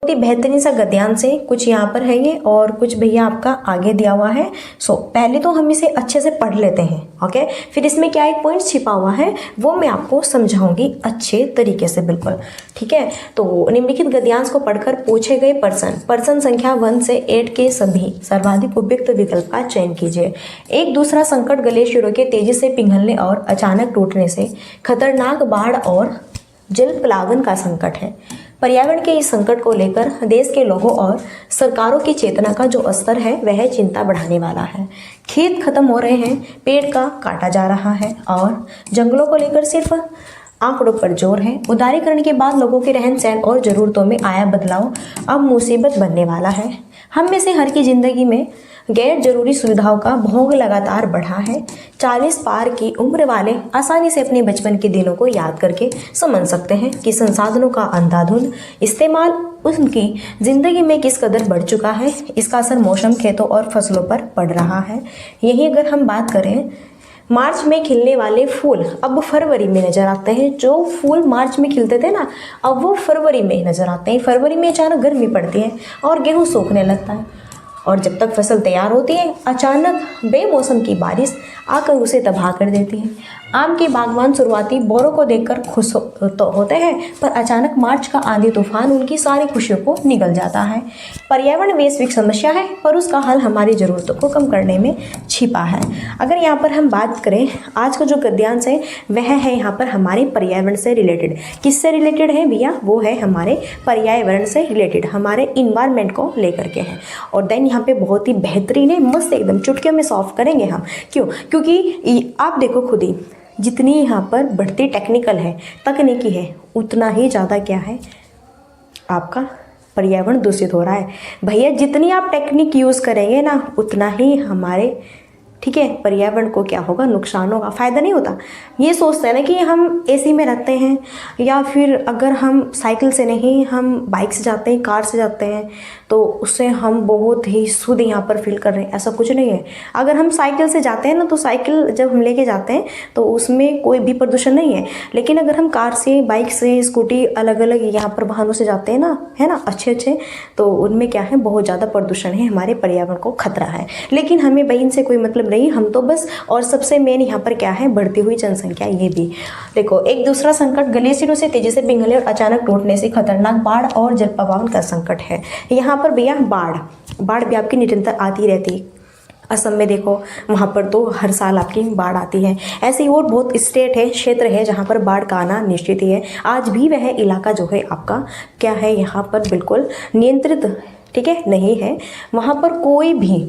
बहुत ही बेहतरीन सा गद्यांश है, कुछ यहाँ पर है ये और कुछ भैया आपका आगे दिया हुआ है। पहले तो हम इसे अच्छे से पढ़ लेते हैं, ओके। फिर इसमें क्या एक पॉइंट छिपा हुआ है वो मैं आपको समझाऊंगी अच्छे तरीके से, बिल्कुल ठीक है। तो निम्नलिखित गद्यांश को पढ़कर पूछे गए प्रश्न संख्या 1 से 8 के सभी सर्वाधिक उपयुक्त विकल्प का चयन कीजिए। एक दूसरा संकट ग्लेशियरों के तेजी से पिघलने और अचानक टूटने से खतरनाक बाढ़ और जल प्लावन का संकट है। पर्यावरण के इस संकट को लेकर देश के लोगों और सरकारों की चेतना का जो स्तर है वह चिंता बढ़ाने वाला है। खेत खत्म हो रहे हैं, पेड़ का काटा जा रहा है और जंगलों को लेकर सिर्फ आंकड़ों पर जोर है। उदारीकरण के बाद लोगों के रहन सहन और ज़रूरतों में आया बदलाव अब मुसीबत बनने वाला है। हम में से हर की ज़िंदगी में गैर जरूरी सुविधाओं का भोग लगातार बढ़ा है। 40 पार की उम्र वाले आसानी से अपने बचपन के दिनों को याद करके समझ सकते हैं कि संसाधनों का अंधाधुंध इस्तेमाल उनकी ज़िंदगी में किस कदर बढ़ चुका है। इसका असर मौसम, खेतों और फसलों पर पड़ रहा है। यही अगर हम बात करें, मार्च में खिलने वाले फूल अब फरवरी में नज़र आते हैं। जो फूल मार्च में खिलते थे ना, अब वो फरवरी में नज़र आते हैं। फरवरी में अचानक गर्मी पड़ती है और गेहूँ सूखने लगता है और जब तक फसल तैयार होती है अचानक बेमौसम की बारिश आकर उसे तबाह कर देती है। आम के बागवान शुरुआती बोरों को देखकर खुश तो होते हैं, पर अचानक मार्च का आंधी तूफान उनकी सारी खुशियों को निगल जाता है। पर्यावरण वैश्विक समस्या है, पर उसका हल हमारी ज़रूरतों को कम करने में छिपा है। अगर यहाँ पर हम बात करें, आज का जो गद्यांश है वह है यहाँ पर हमारे पर्यावरण से रिलेटेड। किससे रिलेटेड है भैया? वो है हमारे पर्यावरण से रिलेटेड, हमारे इन्वायरमेंट को लेकर के है। और देन यहाँ पे बहुत ही बेहतरीन है, मस्त एकदम चुटकियों में सॉल्व करेंगे हम। क्यों? क्योंकि आप देखो खुद ही, जितनी यहाँ पर बढ़ती टेक्निकल है, तकनीकी है, उतना ही ज़्यादा क्या है आपका पर्यावरण दूषित हो रहा है। भैया जितनी आप टेक्निक यूज़ करेंगे ना, उतना ही हमारे ठीक है पर्यावरण को क्या होगा, नुकसान होगा, फ़ायदा नहीं होता। ये सोचते हैं ना कि हम एसी में रहते हैं, या फिर अगर हम साइकिल से नहीं, हम बाइक से जाते हैं, कार से जाते हैं, तो उससे हम बहुत ही शुद्ध यहाँ पर फील कर रहे हैं, ऐसा कुछ नहीं है। अगर हम साइकिल से जाते हैं ना, तो साइकिल जब हम लेके जाते हैं तो उसमें कोई भी प्रदूषण नहीं है। लेकिन अगर हम कार से, बाइक से, स्कूटी, अलग अलग यहाँ पर वाहनों से जाते हैं ना, है ना, अच्छे, तो उनमें क्या है, बहुत ज़्यादा प्रदूषण है, हमारे पर्यावरण को खतरा है। लेकिन हमें भाई इनसे कोई मतलब नहीं, हम तो बस, और सबसे मेन यहाँ पर क्या है, बढ़ती हुई जनसंख्या। ये भी देखो, एक दूसरा संकट ग्लेशियरों से तेजी से पिघलने और अचानक टूटने से खतरनाक बाढ़ और जलप्रवाहन का संकट है। यहाँ पर भैया बाढ़ भी आपकी निरंतर आती रहती है। असम में देखो, वहाँ पर तो हर साल आपकी बाढ़ आती है। ऐसे ही और बहुत स्टेट है, क्षेत्र है जहाँ पर बाढ़ का आना निश्चित ही है। आज भी वह इलाका जो है आपका क्या है, यहाँ पर बिल्कुल नियंत्रित ठीक है नहीं है, वहाँ पर कोई भी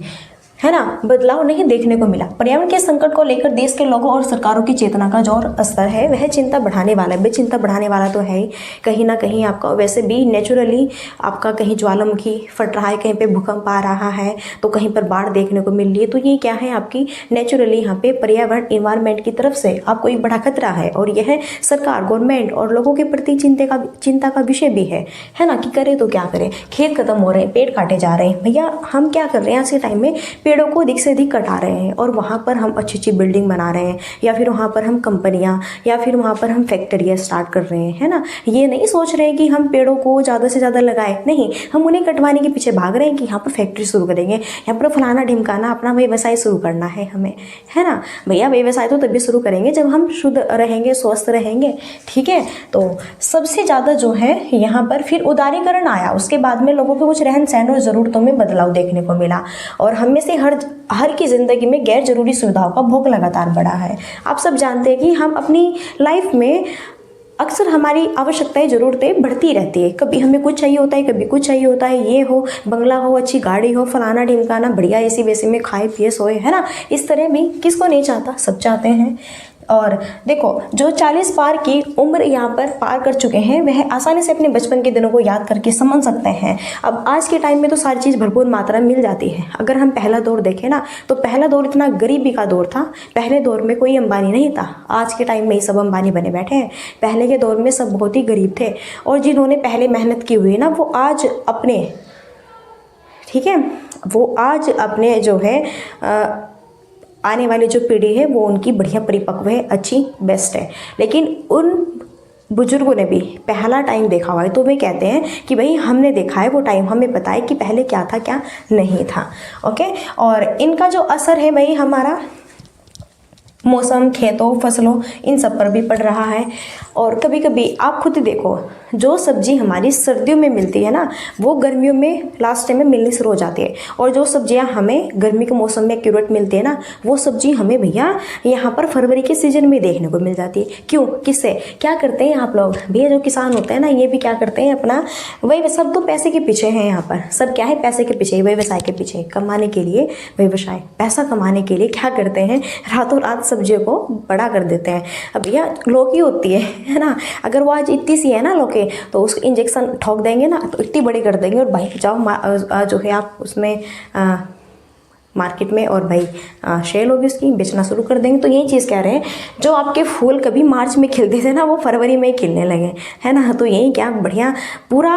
है ना बदलाव नहीं देखने को मिला। पर्यावरण के संकट को लेकर देश के लोगों और सरकारों की चेतना का जो स्तर है वह चिंता बढ़ाने वाला है। चिंता बढ़ाने वाला तो है ही, कहीं ना कहीं आपका वैसे भी नेचुरली आपका कहीं ज्वालामुखी फट रहा है, कहीं पे भूकंप आ रहा है, तो कहीं पर बाढ़ देखने को मिल रही है। तो ये क्या है, आपकी नेचुरली यहाँ पे पर्यावरण इन्वायरमेंट की तरफ से आपको एक बड़ा खतरा है। और यह सरकार, गवर्नमेंट और लोगों के प्रति चिंता का विषय भी है ना, कि करे तो क्या करें। खेत खत्म हो रहे हैं, पेड़ काटे जा रहे हैं। भैया हम क्या कर रहे हैं आज के टाइम में, पेड़ों को अधिक से अधिक कटा रहे हैं और वहाँ पर हम अच्छी अच्छी बिल्डिंग बना रहे हैं, या फिर वहाँ पर हम कंपनियाँ, या फिर वहाँ पर हम फैक्ट्रियाँ स्टार्ट कर रहे हैं, है ना। ये नहीं सोच रहे हैं कि हम पेड़ों को ज़्यादा से ज़्यादा लगाएं, नहीं, हम उन्हें कटवाने के पीछे भाग रहे हैं कि यहाँ पर फैक्ट्री शुरू करेंगे, यहाँ पर फलाना ढिमकाना अपना व्यवसाय शुरू करना है हमें, है ना। भैया व्यवसाय तो तभी शुरू करेंगे जब हम शुद्ध रहेंगे, स्वस्थ रहेंगे, ठीक है। तो सबसे ज़्यादा जो है यहाँ पर फिर उदारीकरण आया, उसके बाद में लोगों के कुछ रहन सहन और ज़रूरतों में बदलाव देखने को मिला, और हम में से हर की ज़िंदगी में गैर जरूरी सुविधाओं का भोग लगातार बढ़ा है। आप सब जानते हैं कि हम अपनी लाइफ में अक्सर हमारी आवश्यकताएं, ज़रूरतें बढ़ती रहती है। कभी हमें कुछ चाहिए होता है, कभी कुछ चाहिए होता है, ये हो, बंगला हो, अच्छी गाड़ी हो, फलाना ढिमकाना, बढ़िया एसी वेसी में खाए पिए सोए, है ना। इस तरह भी किसको नहीं चाहता, सब चाहते हैं। और देखो, जो 40 पार की उम्र यहाँ पर पार कर चुके हैं वह आसानी से अपने बचपन के दिनों को याद करके समझ सकते हैं। अब आज के टाइम में तो सारी चीज़ भरपूर मात्रा में मिल जाती है। अगर हम पहला दौर देखें ना, तो पहला दौर इतना गरीबी का दौर था। पहले दौर में कोई अंबानी नहीं था, आज के टाइम में ही सब अंबानी बने बैठे हैं। पहले के दौर में सब बहुत ही गरीब थे, और जिन्होंने पहले मेहनत की हुई है ना, वो आज अपने ठीक है, वो आज अपने जो है आने वाली जो पीढ़ी है वो उनकी बढ़िया परिपक्व है, अच्छी, बेस्ट है। लेकिन उन बुजुर्गों ने भी पहला टाइम देखा हुआ है, तो वे कहते हैं कि भाई हमने देखा है वो टाइम, हमें पता है कि पहले क्या था क्या नहीं था। ओके, और इनका जो असर है भाई हमारा मौसम, खेतों, फसलों, इन सब पर भी पड़ रहा है। और कभी कभी आप खुद देखो, जो सब्जी हमारी सर्दियों में मिलती है ना, वो गर्मियों में लास्ट टाइम में मिलनी शुरू हो जाती है। और जो सब्जियां हमें गर्मी के मौसम में एक्यूरेट मिलती है ना, वो सब्जी हमें भैया यहाँ पर फरवरी के सीजन में देखने को मिल जाती है। क्यों, किससे, क्या करते हैं आप लोग भैया, जो किसान होते हैं ना, ये भी क्या करते हैं अपना, वही सब तो पैसे के पीछे हैं यहाँ पर, सब क्या है, पैसे के पीछे, व्यवसाय के पीछे, कमाने के लिए, व्यवसाय पैसा कमाने के लिए क्या करते हैं, रातों रात सब्जियों को बड़ा कर देते हैं। अब भैया लौकी होती है ना, अगर वो आज इतनी सी है ना लौकी, तो उसको इंजेक्शन ठोक देंगे ना तो इतनी बड़ी कर देंगे, और भाई जाओ जो है आप उसमें मार्केट में, और भाई सेल होगी उसकी, बेचना शुरू कर देंगे। तो यही चीज़ कह रहे हैं, जो आपके फूल कभी मार्च में खिलते थे ना, वो फरवरी में ही खिलने लगे, है ना। तो यही क्या बढ़िया पूरा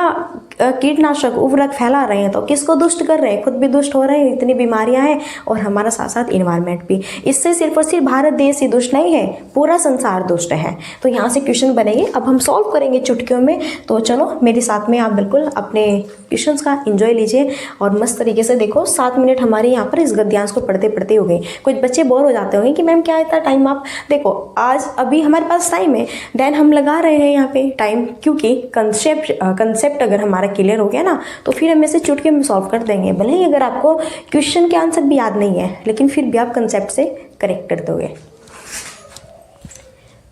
कीटनाशक उर्वरक फैला रहे हैं, तो किसको दुष्ट कर रहे हैं, खुद भी दुष्ट हो रहे हैं, इतनी बीमारियां हैं, और हमारा साथ साथ इन्वायरमेंट भी। इससे सिर्फ और सिर्फ भारत देश ही दुष्ट नहीं है, पूरा संसार दुष्ट है। तो यहाँ से क्वेश्चन बनेंगे, अब हम सॉल्व करेंगे चुटकियों में। तो चलो मेरे साथ में आप बिल्कुल अपने क्वेश्चंस का एंजॉय लीजिए और मस्त तरीके से देखो। 7 मिनट हमारे यहाँ पर इस गद्यांश को पढ़ते पढ़ते हो गए। कुछ बच्चे बोर हो जाते होंगे कि मैम क्या इतना टाइम, आप देखो आज अभी हमारे पास टाइम है, देन हम लगा रहे हैं यहाँ पे टाइम, क्योंकि कंसेप्ट अगर हमारा क्लियर हो गया ना, तो फिर हम इसे चुटकी में सॉल्व कर देंगे। भले ही अगर आपको क्वेश्चन के आंसर भी याद नहीं है, लेकिन फिर भी आप कंसेप्ट से करेक्ट कर दोगे।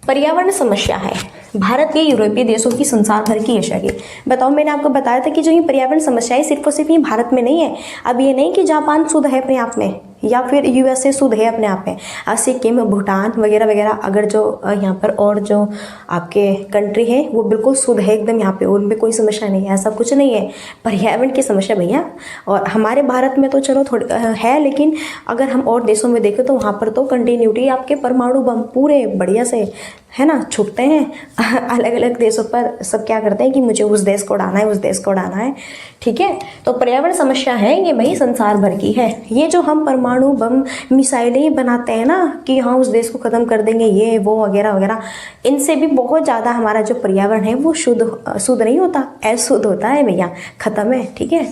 पर्यावरण समस्या है भारत के, यूरोपीय देशों की, संसार भर की, एशिया की। बताओ, मैंने आपको बताया था कि जो ये पर्यावरण समस्याएं सिर्फ और सिर्फ ये भारत में नहीं है। अब ये नहीं कि जापान शुद्ध है अपने आप में, या फिर यूएसए शुद्ध है अपने आप में, सिक्किम, भूटान वगैरह वगैरह, अगर जो यहाँ पर और जो आपके कंट्री है वो बिल्कुल शुद्ध है एकदम, यहाँ पे उनमें कोई समस्या नहीं है, ऐसा कुछ नहीं है। पर्यावरण की समस्या भैया, और हमारे भारत में तो चलो थोड़ी है, लेकिन अगर हम और देशों में देखें तो वहाँ पर तो कंटिन्यूटी आपके परमाणु बम पूरे बढ़िया से, है ना, छुपते हैं। अलग अलग देशों पर सब क्या करते हैं कि मुझे उस देश को उड़ाना है, उस देश को उड़ाना है, ठीक है। तो पर्यावरण समस्या है ये भाई संसार भर की है। ये जो हम परमाणु बम मिसाइलें बनाते हैं ना कि हाँ उस देश को ख़त्म कर देंगे, ये वो वगैरह वगैरह, इनसे भी बहुत ज़्यादा हमारा जो पर्यावरण है वो शुद्ध नहीं होता, अशुद्ध होता है भैया, ख़त्म है, ठीक है।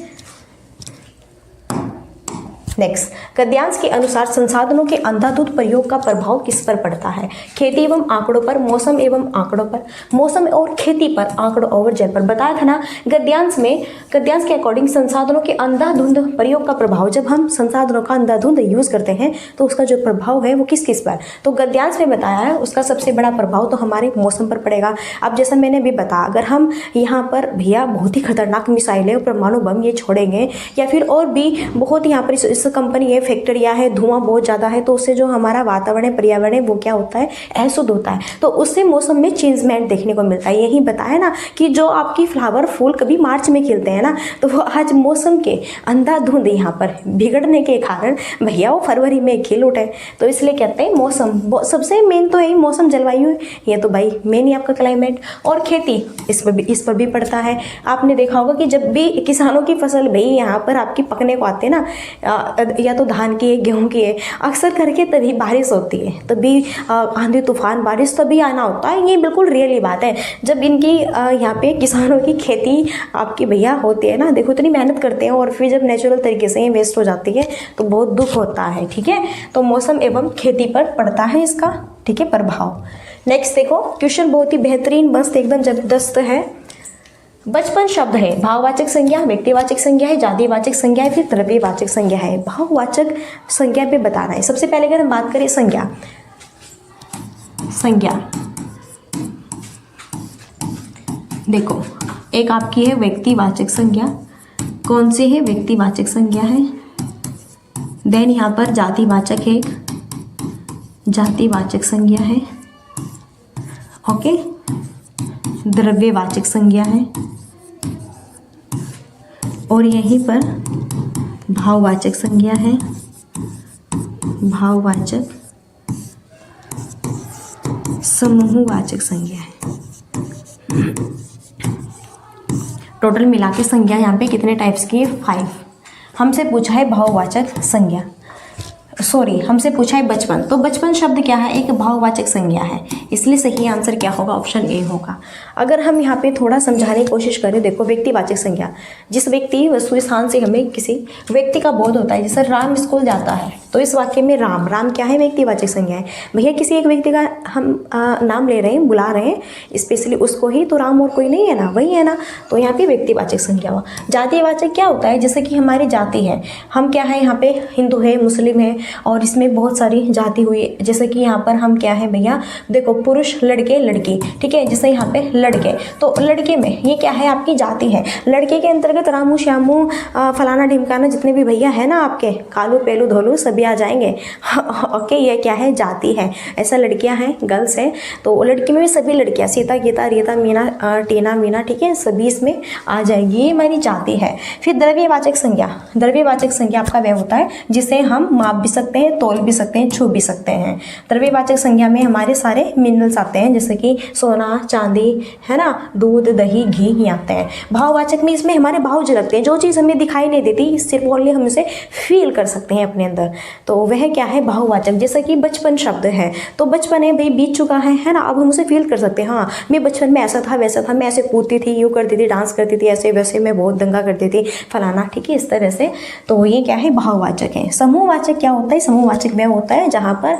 नेक्स्ट, गद्यांश के अनुसार संसाधनों के अंधाधुंध प्रयोग का प्रभाव किस पर पड़ता है? खेती एवं आंकड़ों पर, मौसम एवं आंकड़ों पर, मौसम और खेती पर, आंकड़ों और जल पर। बताया था ना गद्यांश के अकॉर्डिंग संसाधनों के अंधाधुंध प्रयोग का प्रभाव, जब हम संसाधनों का अंधाधुंध यूज करते हैं तो उसका जो प्रभाव है वो किस किस पर, तो गद्यांश में बताया है उसका सबसे बड़ा प्रभाव तो हमारे मौसम पर पड़ेगा। अब जैसा मैंने भी बताया, अगर हम यहाँ पर भैया बहुत ही खतरनाक मिसाइलें और परमाणु बम ये छोड़ेंगे, या फिर और भी बहुत यहाँ पर इस कंपनी है, फैक्ट्रियाँ है, धुआं बहुत ज़्यादा है, तो उससे जो हमारा वातावरण है, पर्यावरण है, वो क्या होता है, अशुद्ध होता है। तो उससे मौसम में चेंजमेंट देखने को मिलता है। यही बताया ना कि जो आपकी फ्लावर फूल कभी मार्च में खिलते हैं ना, तो वो आज मौसम के अंधाधुंध यहाँ पर बिगड़ने के कारण भैया वो फरवरी में खिल उठे। तो इसलिए कहते हैं मौसम सबसे मेन तो यही मौसम, जलवायु है, ये तो भाई मेन ही आपका क्लाइमेट। और खेती इस पर भी पड़ता है। आपने देखा होगा कि जब भी किसानों की फसल भाई यहाँ पर आपकी पकने को आते हैं ना, या तो धान की है, गेहूं की है, अक्सर करके तभी बारिश होती है, तभी आंधी तूफान बारिश तभी आना होता है। ये बिल्कुल रियली बात है। जब इनकी यहाँ पे किसानों की खेती आपकी भैया होती है ना, देखो इतनी मेहनत करते हैं, और फिर जब नेचुरल तरीके से ये वेस्ट हो जाती है तो बहुत दुख होता है, ठीक है। तो मौसम एवं खेती पर पड़ता है इसका, ठीक है, प्रभाव। नेक्स्ट देखो, क्वेश्चन बहुत ही बेहतरीन, मस्त एकदम जबरदस्त है। बचपन शब्द है भाववाचक संज्ञा, व्यक्तिवाचक संज्ञा है, जातिवाचक संज्ञा है, फिर द्रव्यवाचक संज्ञा है। भाववाचक संज्ञा पे बताना है। सबसे पहले अगर हम बात करें संज्ञा, देखो एक आपकी है व्यक्तिवाचक संज्ञा, कौन सी है, व्यक्तिवाचक संज्ञा है। देन यहाँ पर जातिवाचक है, जातिवाचक संज्ञा है, ओके। द्रव्यवाचक संज्ञा है, और यहीं पर भाववाचक संज्ञा है, भाववाचक, समूहवाचक संज्ञा है। टोटल मिला के संज्ञा यहाँ पे कितने टाइप्स की है, 5। हमसे पूछा है भाववाचक संज्ञा। सॉरी, हमसे पूछा है बचपन, तो बचपन शब्द क्या है, एक भाववाचक संज्ञा है, इसलिए सही आंसर क्या होगा, ऑप्शन ए होगा। अगर हम यहाँ पे थोड़ा समझाने की कोशिश करें, देखो व्यक्तिवाचक संज्ञा, जिस व्यक्ति वस्तु स्थान से हमें किसी व्यक्ति का बोध होता है, जैसे राम स्कूल जाता है, तो इस वाक्य में राम, राम क्या है, व्यक्तिवाचक संज्ञा है। भैया किसी एक व्यक्ति का हम नाम ले रहे हैं, बुला रहे हैं स्पेशली उसको ही, तो राम और कोई नहीं है ना, वही है ना, तो यहाँ पे व्यक्तिवाचक संज्ञा हुआ। जातिवाचक क्या होता है, जैसे कि हमारी जाति है, हम क्या है यहाँ पे हिंदू है, मुस्लिम है, और इसमें बहुत सारी जाति हुई, जैसे कि यहाँ पर हम क्या है भैया, देखो पुरुष, लड़के, लड़की, ठीक है, जैसे यहाँ पे लड़के, तो लड़के में ये क्या है, आपकी जाति है। लड़के के अंतर्गत रामू, श्यामू, फलाना ढिमकाना, जितने भी भैया है ना आपके, कालू, पेलू, धोलू, सभी आ जाएंगे। ओके, ये क्या है, जाति है। ऐसा लड़कियां हैं, गर्ल्स हैं, तो लड़की में भी सभी लड़कियां, सीता, गीता, रीता, मीना, टीना, मीना, ठीक है, सभी इसमें आ जाएगी, ये हमारी जाति है। फिर द्रव्यवाचक संज्ञा, द्रव्यवाचक संज्ञा आपका वह होता है जिसे हम माप भी सकते हैं, तोल भी सकते हैं, छू भी सकते हैं। द्रव्यवाचक संज्ञा में हमारे सारे मिनरल्स आते हैं, जैसे कि सोना, चांदी, है ना, दूध, दही, घी ये आते हैं। भाववाचक में इसमें हमारे भाव झलकते हैं, जो चीज़ हमें दिखाई नहीं देती, सिर्फ ओनली हम उसे फील कर सकते हैं अपने अंदर, तो वह क्या है, भाववाचक। जैसे कि बचपन शब्द है, तो बचपन है भाई, बीत चुका है ना, अब हम उसे फील कर सकते हैं, हाँ मैं बचपन में ऐसा था, वैसा था, मैं ऐसे कूदती थी, यूँ करती थी, डांस करती थी, ऐसे वैसे, मैं बहुत दंगा करती थी, फलाना, ठीक है, इस तरह से। तो ये क्या है, भाववाचक है। समूहवाचक क्या होता है, समूहवाचक वह होता है जहाँ पर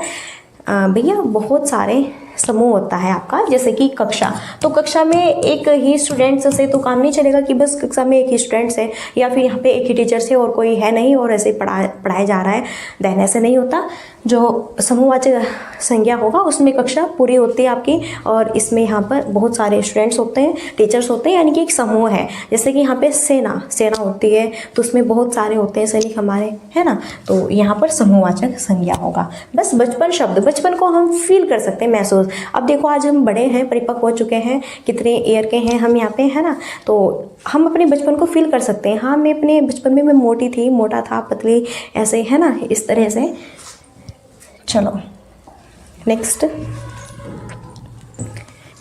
भैया बहुत सारे समूह होता है आपका, जैसे कि कक्षा, तो कक्षा में एक ही स्टूडेंट्स से तो काम नहीं चलेगा कि बस कक्षा में एक ही स्टूडेंट्स है, या फिर यहाँ पे एक ही टीचर से और कोई है नहीं और ऐसे पढ़ाया जा रहा है, देन ऐसे नहीं होता। जो समूहवाचक संज्ञा होगा उसमें कक्षा पूरी होती है आपकी, और इसमें यहाँ पर बहुत सारे स्टूडेंट्स होते हैं, टीचर्स होते हैं, यानी कि एक समूह है। जैसे कि यहाँ पे सेना होती है, तो उसमें बहुत सारे होते हैं सैनिक हमारे, है ना, तो यहाँ पर समूहवाचक संज्ञा होगा। बस बचपन शब्द, बचपन को हम फील कर सकते हैं, महसूस। अब देखो आज हम बड़े हैं, परिपक्व हो चुके हैं, कितने ईयर के हैं हम यहाँ पे, है ना, तो हम अपने बचपन को फील कर सकते हैं। हाँ मैं अपने बचपन में मैं मोटी थी, मोटा था, पतली, ऐसे, है ना, इस तरह से। चलो नेक्स्ट,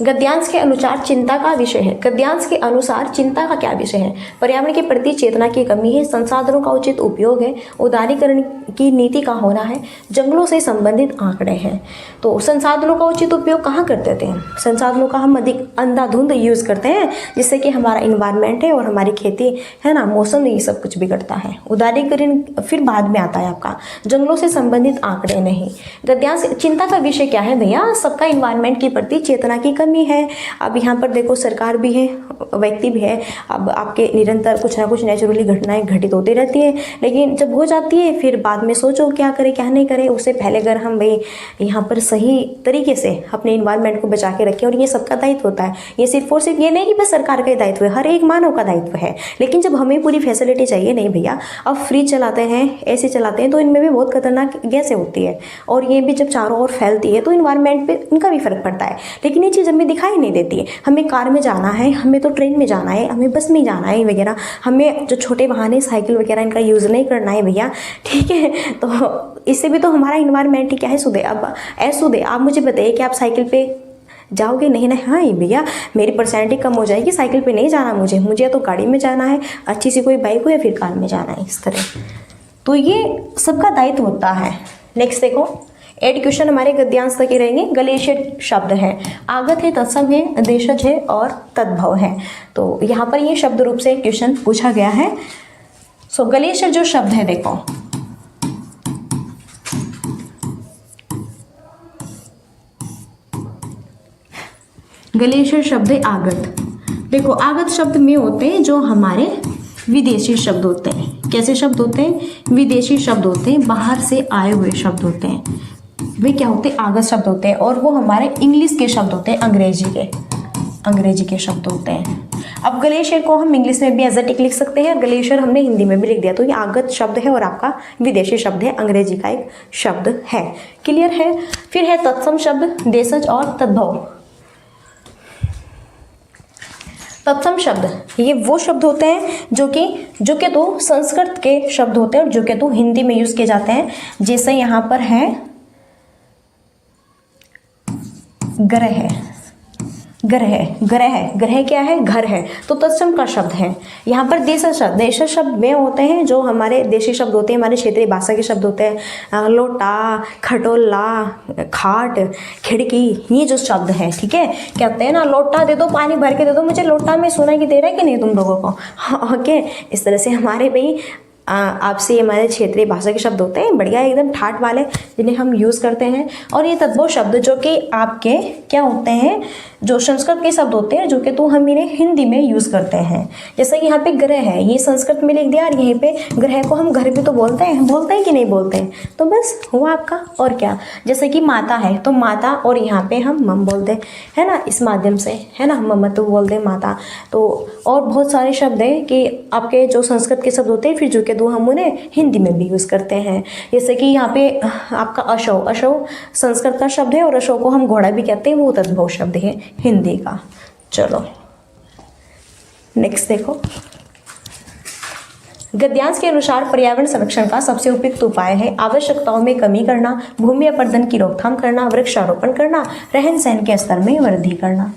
गद्यांश के अनुसार चिंता का विषय है। गद्यांश के अनुसार चिंता का क्या विषय है, पर्यावरण के प्रति चेतना की कमी है, संसाधनों का उचित उपयोग है, उदारीकरण की नीति का होना है, जंगलों से संबंधित आंकड़े हैं। तो संसाधनों का उचित उपयोग कहाँ करते थे हम, संसाधनों का हम अधिक अंधाधुंध यूज़ करते हैं, जिससे कि हमारा इन्वायरमेंट है और हमारी खेती है ना, मौसम ये सब कुछ बिगड़ता है। उदारीकरण फिर बाद में आता है आपका, जंगलों से संबंधित आंकड़े नहीं। गद्यांश चिंता का विषय क्या है भैया, सबका इन्वायरमेंट के प्रति चेतना की कमी है। अब यहाँ पर देखो सरकार भी है, व्यक्ति भी है, अब आपके निरंतर कुछ ना कुछ नेचुरली घटनाएं घटित होती रहती है, लेकिन जब हो जाती है फिर बाद में सोचो क्या करें क्या नहीं करें, उससे पहले अगर हम भाई यहाँ पर सही तरीके से अपने इन्वायरमेंट को बचा के रखें, और ये सबका दायित्व होता है, ये सिर्फ और सिर्फ ये नहीं कि बस सरकार का दायित्व है, हर एक मानव का दायित्व है। लेकिन जब हमें पूरी फैसिलिटी चाहिए, नहीं भैया अब फ्रिज चलाते हैं, एसी चलाते हैं, तो इनमें भी बहुत खतरनाक गैसें होती है, और ये भी जब चारों ओर फैलती है तो इन्वायरमेंट पे इनका भी फर्क पड़ता है। लेकिन ये चीज़ हमें दिखाई नहीं देती है, हमें कार में जाना है, हमें तो ट्रेन में जाना है, हमें बस में जाना है वगैरह, हमें जो छोटे वाहन है साइकिल वगैरह इनका यूज़ नहीं करना है भैया, ठीक है। तो इससे भी तो हमारा इन्वायरमेंट ही क्या है, सुधे। अब ऐसुधे आप मुझे बताइए कि आप साइकिल पे जाओगे, नहीं ना, हाँ भैया मेरी पर्सनैलिटी कम हो जाएगी, साइकिल पे नहीं जाना मुझे या तो गाड़ी में जाना है, अच्छी सी कोई बाइक हो या फिर कार में जाना है, इस तरह। तो ये सबका दायित्व होता है। नेक्स्ट देखो, 8 क्वेश्चन हमारे गद्यांश तक ही रहेंगे। गलेशियर शब्द है, आगत है, तत्सम है, देशज है और तद्भव है। तो यहाँ पर ये शब्द रूप से क्वेश्चन पूछा गया है। सो गलेशियर जो शब्द है, देखो गलेशियर शब्द है आगत। देखो आगत शब्द में होते हैं जो हमारे विदेशी शब्द होते हैं। कैसे शब्द होते हैं, विदेशी शब्द होते हैं, बाहर से आए हुए शब्द होते हैं, वे क्या होते हैं, आगत शब्द होते हैं। और वो हमारे इंग्लिश के शब्द होते हैं, अंग्रेजी के शब्द होते हैं। अब ग्लेशियर को हम इंग्लिश में भी एजेटिक लिख सकते हैं, ग्लेशियर हमने हिंदी में भी लिख दिया। तो ये आगत शब्द है और आपका विदेशी शब्द है, अंग्रेजी का एक शब्द है। क्लियर है। फिर है तत्सम शब्द, देशज और तद्भव। तत्सम शब्द ये वो शब्द होते हैं जो कि तो संस्कृत के शब्द होते हैं और जो कि तो हिंदी में यूज किए जाते हैं। जैसे यहाँ पर है ग्रह, ग्रह, ग्रह, ग्रह क्या है? घर है, तो तत्सम का शब्द है। यहाँ पर देशज शब्द, देशज शब्द वे होते हैं जो हमारे देशी शब्द होते हैं, हमारे क्षेत्रीय भाषा के शब्द होते हैं। लोटा, खटोला, खाट, खिड़की, ये जो शब्द है, ठीक है। कहते हैं ना, लोटा दे दो, पानी भर के दे दो, मुझे लोटा में सुनाई दे रहा है कि नहीं तुम लोगों को? ओके, इस तरह से हमारे भाई आपसे हमारे क्षेत्रीय भाषा के शब्द होते हैं, बढ़िया एकदम ठाट वाले, जिन्हें हम यूज़ करते हैं। और ये तद्भव शब्द जो कि आपके क्या होते हैं, जो संस्कृत के शब्द होते हैं, जो कि तो हम इन्हें हिंदी में यूज़ करते हैं। जैसे कि यहाँ पे ग्रह है, ये संस्कृत में लिख दिया, और यहीं पे ग्रह को हम घर भी तो बोलते हैं कि नहीं बोलते हैं? तो बस हुआ आपका। और क्या, जैसे कि माता है, तो माता, और यहाँ पे हम मम बोलते हैं, है ना, इस माध्यम से, है ना, ममत्व बोलते हैं माता। तो और बहुत सारे शब्द हैं कि आपके जो संस्कृत के शब्द होते हैं, फिर जो कि तो हम उन्हें हिंदी में भी यूज़ करते हैं। जैसे कि यहाँ पे आपका अशौ, अशौ संस्कृत का शब्द है, और अशौ को हम घोड़ा भी कहते हैं, वो तद्भव शब्द है हिंदी का। चलो नेक्स्ट देखो, गद्यांश के अनुसार पर्यावरण संरक्षण का सबसे उपयुक्त उपाय है आवश्यकताओं में कमी करना, भूमि अपरदन की रोकथाम करना, वृक्षारोपण करना, रहन सहन के स्तर में वृद्धि करना।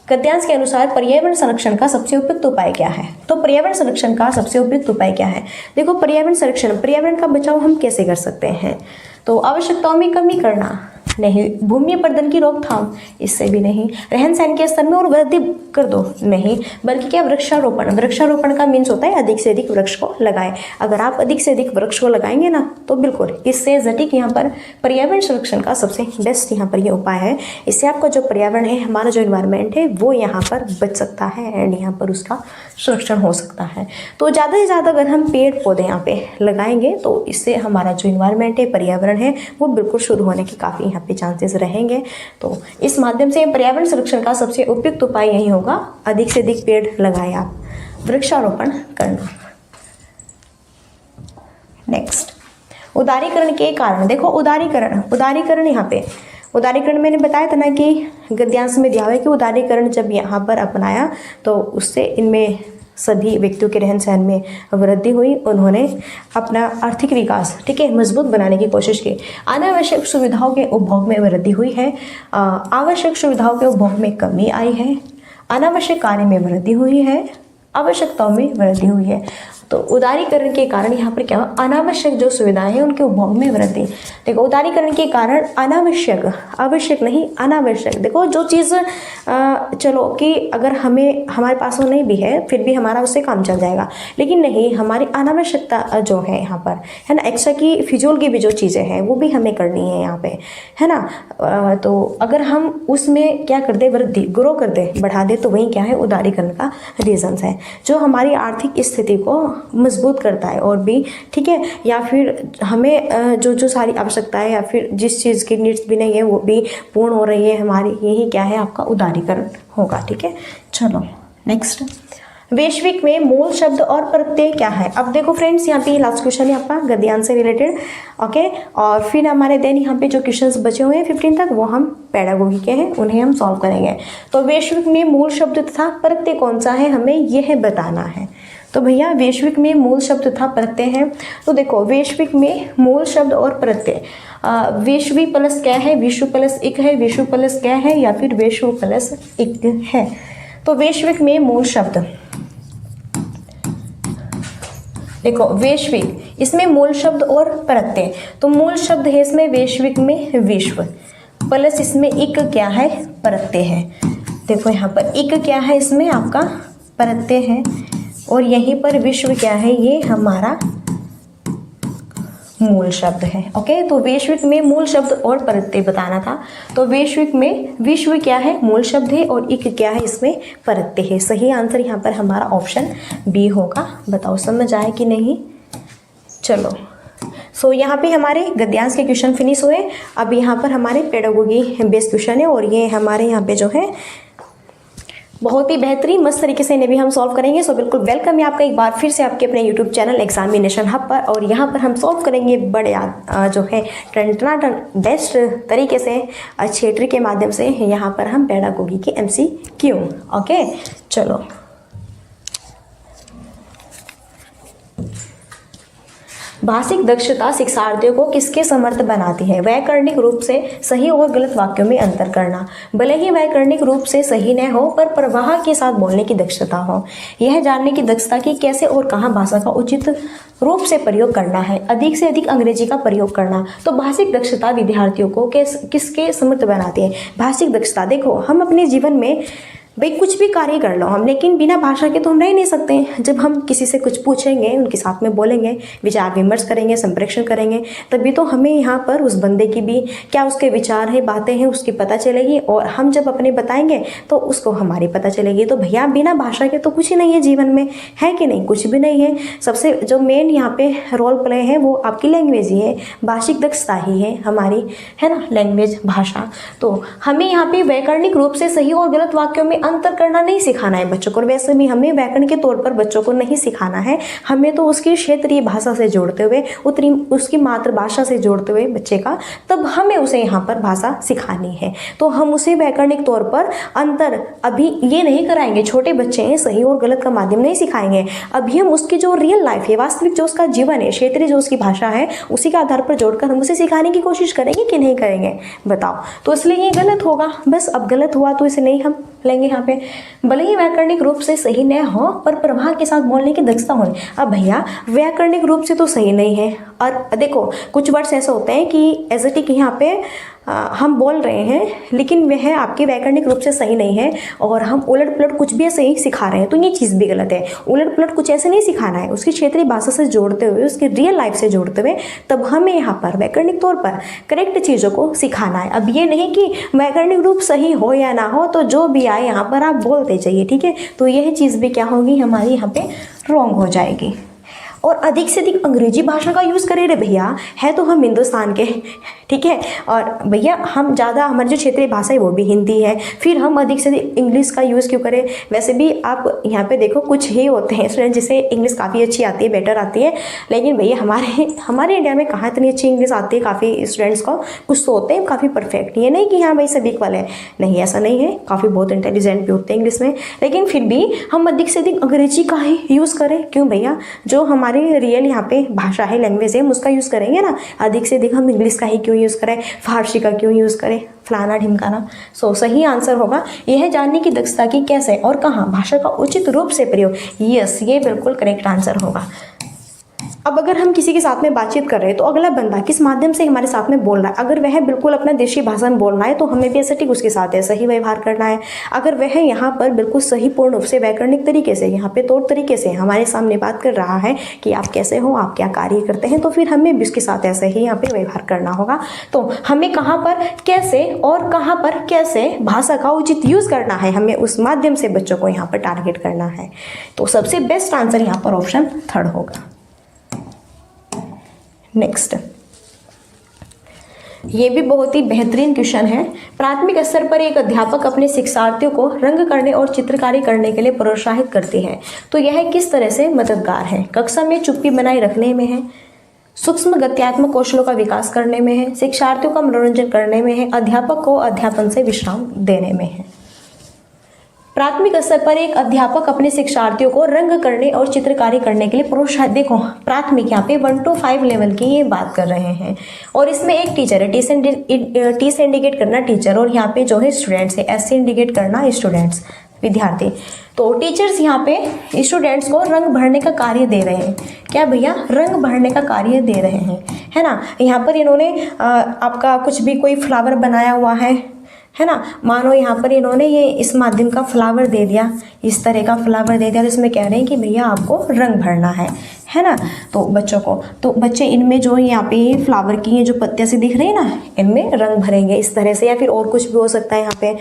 गद्यांश के अनुसार पर्यावरण संरक्षण का सबसे उपयुक्त उपाय क्या है? तो पर्यावरण संरक्षण का सबसे उपयुक्त उपाय क्या है? देखो, पर्यावरण संरक्षण, पर्यावरण का बचाव हम कैसे कर सकते हैं? तो आवश्यकताओं में कमी करना नहीं, भूमि अपरदन की रोकथाम, इससे भी नहीं, रहन सहन के स्तर में और वृद्धि कर दो, नहीं, बल्कि क्या, वृक्षारोपण। वृक्षारोपण का मीन्स होता है अधिक से अधिक वृक्ष को लगाएं। अगर आप अधिक से अधिक वृक्ष को लगाएंगे ना, तो बिल्कुल इससे सटीक यहाँ पर पर्यावरण संरक्षण का सबसे बेस्ट यहाँ पर ये उपाय है। इससे आपका जो पर्यावरण है, हमारा जो इन्वायरमेंट है, वो यहाँ पर बच सकता है एंड यहाँ पर उसका संरक्षण हो सकता है। तो ज़्यादा से ज़्यादा अगर हम पेड़ पौधे यहाँ पे लगाएंगे, तो इससे हमारा जो इन्वायरमेंट है, पर्यावरण है, वो बिल्कुल शुद्ध होने के काफ़ी यहाँ पे चांसेस रहेंगे। तो इस माध्यम से पर्यावरण संरक्षण का सबसे उपयुक्त उपाय यही होगा, अधिक से अधिक पेड़ लगाएं आप, वृक्षारोपण करना। नेक्स्ट, उदारीकरण के कारण। देखो, उदारीकरण यहाँ पे, उदारीकरण मैंने बताया था ना कि गद्यांश में दिया हुआ है कि उदारीकरण जब यहाँ पर अपनाया, तो उससे इनमें सभी व्यक्तियों के रहन सहन में वृद्धि हुई। उन्होंने अपना आर्थिक विकास, ठीक है, मजबूत बनाने की कोशिश की। अनावश्यक सुविधाओं के उपभोग में वृद्धि हुई है, आवश्यक सुविधाओं के उपभोग में कमी आई है, अनावश्यक कार्य में वृद्धि हुई है, आवश्यकताओं में वृद्धि हुई है। तो उदारीकरण के कारण यहाँ पर क्या हुआ, अनावश्यक जो सुविधाएं हैं उनके उपभोग में वृद्धि। देखो, उदारीकरण के कारण अनावश्यक, आवश्यक नहीं अनावश्यक, देखो जो चीज़ चलो कि अगर हमें हमारे पास वो नहीं भी है, फिर भी हमारा उससे काम चल जाएगा, लेकिन नहीं, हमारी अनावश्यकता जो है यहाँ पर, है ना, एक्स्ट्रा की फिजूल की भी जो चीज़ें हैं वो भी हमें करनी है यहाँ पे, है ना। तो अगर हम उसमें क्या कर दे, वृद्धि, ग्रो कर दे, बढ़ा दे, तो वही क्या है, उदारीकरण का रीजंस है, जो हमारी आर्थिक स्थिति को मजबूत करता है और भी, ठीक है, या फिर हमें जो सारी आवश्यकताएं या फिर जिस चीज़ की नीड्स भी नहीं है वो भी पूर्ण हो रही है हमारी, यही क्या है, आपका उदारीकरण होगा, ठीक है। चलो नेक्स्ट, वैश्विक में मूल शब्द और प्रत्यय क्या है? अब देखो फ्रेंड्स, यहाँ पे लास्ट क्वेश्चन है आपका गद्यांश से रिलेटेड, ओके। और फिर हमारे देन यहाँ पे जो क्वेश्चंस बचे हुए हैं 15 तक, वो हम पेडागोगी के हैं, उन्हें हम सॉल्व करेंगे। तो वैश्विक में मूल शब्द तथा प्रत्यय कौन सा है, हमें यह बताना है। तो भैया, वैश्विक में मूल शब्द तथा प्रत्यय है, तो देखो वैश्विक में मूल शब्द और प्रत्यय, वैश्वी प्लस क्या है, विश्व प्लस एक है, विश्व प्लस क्या है, या फिर वैश्व प्लस एक है। तो वैश्विक में मूल शब्द, देखो वैश्विक, इसमें मूल शब्द और प्रत्यय, तो मूल शब्द है इसमें वैश्विक में विश्व, प्लस इसमें एक क्या है, प्रत्यय है। देखो यहाँ पर एक क्या है, इसमें आपका प्रत्यय है, और यहीं पर विश्व क्या है, ये हमारा मूल शब्द है, ओके। तो वैश्विक में मूल शब्द और प्रत्यय बताना था। तो वैश्विक में विश्व क्या है, मूल शब्द है, और एक क्या है, इसमें प्रत्यय है। सही आंसर यहाँ पर हमारा ऑप्शन बी होगा। बताओ समझ आए कि नहीं? चलो, सो यहाँ पे हमारे गद्यांश के क्वेश्चन फिनिश हुए। अब यहाँ पर हमारे पेडागोगी बेस्ड क्वेश्चन है, और ये हमारे यहाँ पे जो है बहुत ही बेहतरीन मस्त तरीके से इन्हें भी हम सॉल्व करेंगे। सो बिल्कुल वेलकम है आपका एक बार फिर से आपके अपने यूट्यूब चैनल एग्जामिनेशन हब पर, और यहाँ पर हम सॉल्व करेंगे बड़े जो है टन बेस्ट तरीके से अच्छे ट्रिक के माध्यम से। यहाँ पर हम पेडागोगी के MCQ, ओके। चलो, भाषिक दक्षता शिक्षार्थियों को किसके समर्थ बनाती है? व्याकरणिक रूप से सही और गलत वाक्यों में अंतर करना। भले ही व्याकरणिक रूप से सही न हो पर प्रवाह के साथ बोलने की दक्षता हो। यह जानने की दक्षता कि कैसे और कहाँ भाषा का उचित रूप से प्रयोग करना है। अधिक से अधिक अंग्रेजी का प्रयोग करना। तो भाषिक दक्षता विद्यार्थियों को किसके समर्थ बनाती है? भाषिक दक्षता। देखो, हम अपने जीवन में भाई कुछ भी कार्य कर लो हम, लेकिन बिना भाषा के तो हम रह नहीं सकते। जब हम किसी से कुछ पूछेंगे, उनके साथ में बोलेंगे, विचार विमर्श करेंगे, संप्रेषण करेंगे, तभी तो हमें यहाँ पर उस बंदे की भी क्या उसके विचार है, बातें हैं, उसकी पता चलेगी। और हम जब अपने बताएंगे तो उसको हमारी पता चलेगी। तो भैया बिना भाषा के तो कुछ ही नहीं है जीवन में, है कि नहीं? कुछ भी नहीं है। सबसे जो मेन यहाँ पे रोल प्ले है वो आपकी लैंग्वेज ही है, भाषिक दक्षता ही है हमारी, है ना, लैंग्वेज, भाषा। तो हमें यहाँ पे व्याकरणिक रूप से सही और गलत वाक्यों में अंतर करना नहीं सिखाना है बच्चों को। वैसे भी हमें व्याकरण के तौर पर बच्चों को नहीं सिखाना है, हमें तो उसकी क्षेत्रीय भाषा से जोड़ते हुए, उसकी मातृभाषा से जोड़ते हुए बच्चे का, तब हमें उसे यहाँ पर भाषा सिखानी है। तो हम उसे व्याकरणिक तौर पर अंतर अभी ये नहीं कराएंगे। छोटे बच्चे हैं, सही और गलत का माध्यम नहीं सिखाएंगे। अभी हम उसकी जो रियल लाइफ है, वास्तविक जो उसका जीवन है, क्षेत्रीय जो उसकी भाषा है, उसी के आधार पर जोड़कर हम उसे सिखाने की कोशिश करेंगे कि नहीं करेंगे? बताओ। तो इसलिए ये गलत होगा। बस अब गलत हुआ तो इसे नहीं हम लेंगे यहाँ पे। भले ही व्याकरणिक रूप से सही न हो पर प्रवाह के साथ बोलने की दक्षता होनी। अब भैया व्याकरणिक रूप से तो सही नहीं है, और देखो कुछ वर्ड्स ऐसे होते हैं कि एजेटिक यहाँ पे हम बोल रहे हैं लेकिन वह आपके व्याकरणिक रूप से सही नहीं है, और हम उलट पुलट कुछ भी ऐसे ही सिखा रहे हैं, तो ये चीज़ भी गलत है। उलट पुलट कुछ ऐसे नहीं सिखाना है, उसकी क्षेत्रीय भाषा से जोड़ते हुए, उसकी रियल लाइफ से जोड़ते हुए, तब हमें यहाँ पर व्याकरणिक तौर पर करेक्ट चीज़ों को सिखाना है। अब ये नहीं कि व्याकरणिक रूप सही हो या ना हो तो जो भी आए यहाँ पर आप बोलते जाइए, ठीक है? तो यह चीज़ भी क्या होगी हमारी यहाँ पे रॉन्ग हो जाएगी। और अधिक से अधिक अंग्रेजी भाषा का यूज़ करें रे भैया, है तो हम हिंदुस्तान के, ठीक है? और भैया हम ज़्यादा, हमारी जो क्षेत्रीय भाषा है वो भी हिंदी है, फिर हम अधिक से अधिक इंग्लिश का यूज़ क्यों करें? वैसे भी आप यहाँ पे देखो कुछ ही होते हैं स्टूडेंट जिसे इंग्लिश काफ़ी अच्छी आती है, बेटर आती है, लेकिन भैया हमारे इंडिया में कहाँ इतनी अच्छी इंग्लिश आती है काफ़ी स्टूडेंट्स को। कुछ तो होते हैं काफ़ी परफेक्ट, ये नहीं कि हाँ भाई सभी इक्वल है, नहीं ऐसा नहीं है, काफ़ी बहुत इंटेलिजेंट भी होते हैं इंग्लिश में, लेकिन फिर भी हम अधिक से अधिक अंग्रेजी का ही यूज़ करें। क्यों भैया? जो हमारी रियल यहाँ पे भाषा है, लैंग्वेज है, हम उसका यूज़ करेंगे ना। अधिक से अधिक हम इंग्लिश का ही क्यों यूज़ करें, फारसी का क्यों यूज़ करें, फलाना ढिमकाना। सो सही आंसर होगा यह जानने की दक्षता की कैसे और कहाँ भाषा का उचित रूप से प्रयोग। यस, ये बिल्कुल करेक्ट आंसर होगा। अब अगर हम किसी के साथ में बातचीत कर रहे हैं तो अगला बंदा किस माध्यम से हमारे साथ में बोल रहा है। अगर वह बिल्कुल अपना देशी भाषा में बोलना है तो हमें भी ऐसे ठीक उसके साथ ऐसा ही व्यवहार करना है। अगर वह यहाँ पर बिल्कुल सही पूर्ण रूप से वैकरणिक तरीके से, यहाँ पे तौर तरीके से हमारे सामने बात कर रहा है कि आप कैसे हो, आप क्या कार्य करते हैं, तो फिर हमें भी उसके साथ ऐसे ही यहाँ पे व्यवहार करना होगा। तो हमें कहाँ पर कैसे और कहाँ पर कैसे भाषा का उचित यूज़ करना है, हमें उस माध्यम से बच्चों को यहाँ पर टारगेट करना है। तो सबसे बेस्ट आंसर यहाँ पर ऑप्शन 3 होगा। नेक्स्ट, ये भी बहुत ही बेहतरीन क्वेश्चन है। प्राथमिक स्तर पर एक अध्यापक अपने शिक्षार्थियों को रंग करने और चित्रकारी करने के लिए प्रोत्साहित करती है, तो यह किस तरह से मददगार है? कक्षा में चुप्पी बनाए रखने में है, सूक्ष्म गत्यात्मक कौशलों का विकास करने में है, शिक्षार्थियों का मनोरंजन करने में है, अध्यापक को अध्यापन से विश्राम देने में है। प्राथमिक स्तर पर एक अध्यापक अपने शिक्षार्थियों को रंग करने और चित्रकारी करने के लिए प्रोत्साहित, देखो प्राथमिक यहाँ पे 1 to 5 लेवल की ये बात कर रहे हैं, और इसमें एक टीचर है, टी से इंडिकेट करना टीचर, और यहाँ पे जो है स्टूडेंट्स है, एस से इंडिकेट करना स्टूडेंट्स, विद्यार्थी। तो टीचर्स यहाँ पे स्टूडेंट्स को रंग भरने का कार्य दे रहे हैं। क्या भैया? रंग भरने का कार्य दे रहे हैं, है ना। यहाँ पर इन्होंने आपका कुछ भी कोई फ्लावर बनाया हुआ है ना, मानो यहाँ पर इन्होंने ये इस माध्यम का फ्लावर दे दिया, इस तरह का फ्लावर दे दिया, तो इसमें कह रहे हैं कि भैया आपको रंग भरना है ना। तो बच्चों को, तो बच्चे इनमें जो यहाँ पे फ्लावर की ये जो पत्तियाँ से दिख रही है ना, इनमें रंग भरेंगे इस तरह से, या फिर और कुछ भी हो सकता है यहाँ पे,